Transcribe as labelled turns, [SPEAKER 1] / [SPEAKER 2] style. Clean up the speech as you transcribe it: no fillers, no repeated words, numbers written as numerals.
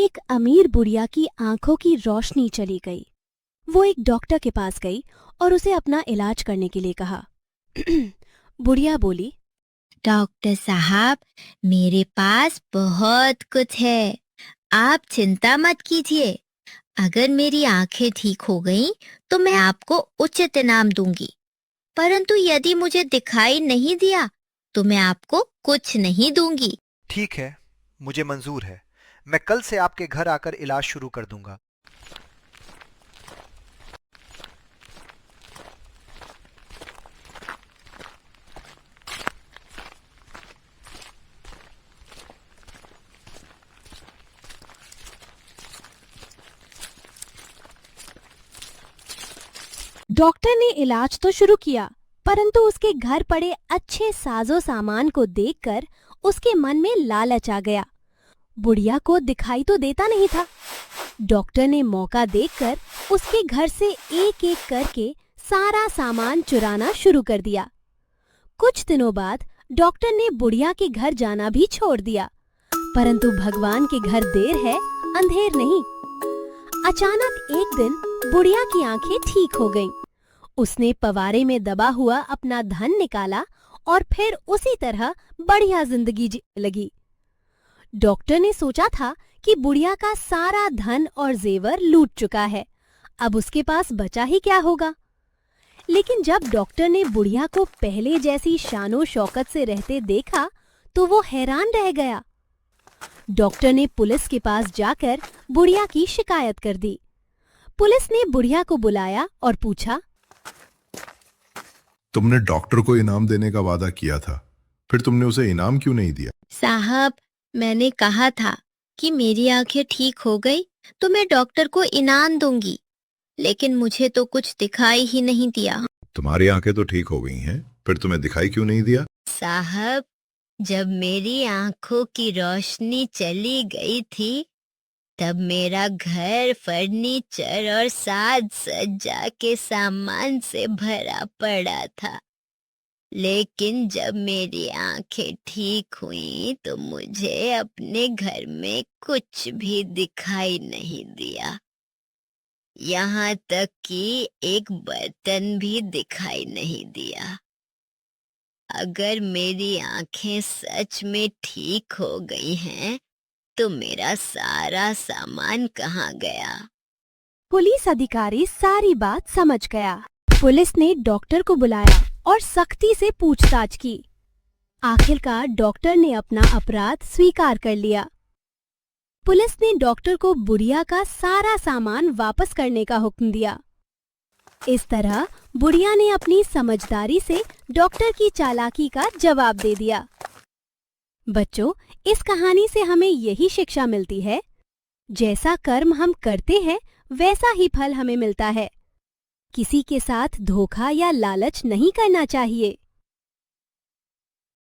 [SPEAKER 1] एक अमीर बुढ़िया की आंखों की रोशनी चली गई। वो एक डॉक्टर के पास गई और उसे अपना इलाज करने के लिए कहा। बुढ़िया बोली,
[SPEAKER 2] डॉक्टर साहब, मेरे पास बहुत कुछ है, आप चिंता मत कीजिए। अगर मेरी आंखें ठीक हो गईं, तो मैं आपको उचित इनाम दूंगी। परंतु यदि मुझे दिखाई नहीं दिया, तो मैं आपको कुछ नहीं दूंगी।
[SPEAKER 3] ठीक है, मुझे मंजूर है। मैं कल से आपके घर आकर इलाज शुरू कर दूंगा।
[SPEAKER 1] डॉक्टर ने इलाज तो शुरू किया, परंतु उसके घर पड़े अच्छे साजो सामान को देखकर उसके मन में लालच आ गया। बुढ़िया को दिखाई तो देता नहीं था। डॉक्टर ने मौका देखकर उसके घर से एक एक करके सारा सामान चुराना शुरू कर दिया। कुछ दिनों बाद डॉक्टर ने बुढ़िया के घर जाना भी छोड़ दिया, परंतु भगवान के घर देर है अंधेर नहीं। अचानक एक दिन बुढ़िया की आंखें ठीक हो गईं। उसने पवारे में दबा हुआ अपना धन निकाला और फिर उसी तरह बढ़िया जिंदगी जीने लगी। डॉक्टर ने सोचा था कि बुढ़िया का सारा धन और जेवर लूट चुका है, अब उसके पास बचा ही क्या होगा। लेकिन जब डॉक्टर ने बुढ़िया को पहले जैसी शानो शौकत से रहते देखा तो वो हैरान रह गया। डॉक्टर ने पुलिस के पास जाकर बुढ़िया की शिकायत कर दी। पुलिस ने बुढ़िया को बुलाया और पूछा,
[SPEAKER 4] तुमने डॉक्टर को इनाम देने का वादा किया था, फिर तुमने उसे इनाम क्यों नहीं दिया?
[SPEAKER 2] साहब, मैंने कहा था कि मेरी आंखें ठीक हो गई तो मैं डॉक्टर को इनाम दूंगी, लेकिन मुझे तो कुछ दिखाई ही नहीं दिया।
[SPEAKER 4] तुम्हारी आंखें तो ठीक हो गई हैं, फिर तुम्हें दिखाई क्यों नहीं दिया?
[SPEAKER 2] साहब, जब मेरी आंखों की रोशनी चली गई थी, तब मेरा घर फर्नीचर और साज सज्जा के सामान से भरा पड़ा था। लेकिन जब मेरी आंखें ठीक हुई तो मुझे अपने घर में कुछ भी दिखाई नहीं दिया। यहाँ तक कि एक बर्तन भी दिखाई नहीं दिया। अगर मेरी आंखें सच में ठीक हो गई हैं, तो मेरा सारा सामान कहाँ गया?
[SPEAKER 1] पुलिस अधिकारी सारी बात समझ गया। पुलिस ने डॉक्टर को बुलाया और सख्ती से पूछताछ की। आखिरकार डॉक्टर ने अपना अपराध स्वीकार कर लिया। पुलिस ने डॉक्टर को बुढ़िया का सारा सामान वापस करने का हुक्म दिया। इस तरह बुढ़िया ने अपनी समझदारी से डॉक्टर की चालाकी का जवाब दे दिया। बच्चों, इस कहानी से हमें यही शिक्षा मिलती है, जैसा कर्म हम करते हैं वैसा ही फल हमें मिलता है। किसी के साथ धोखा या लालच नहीं करना चाहिए।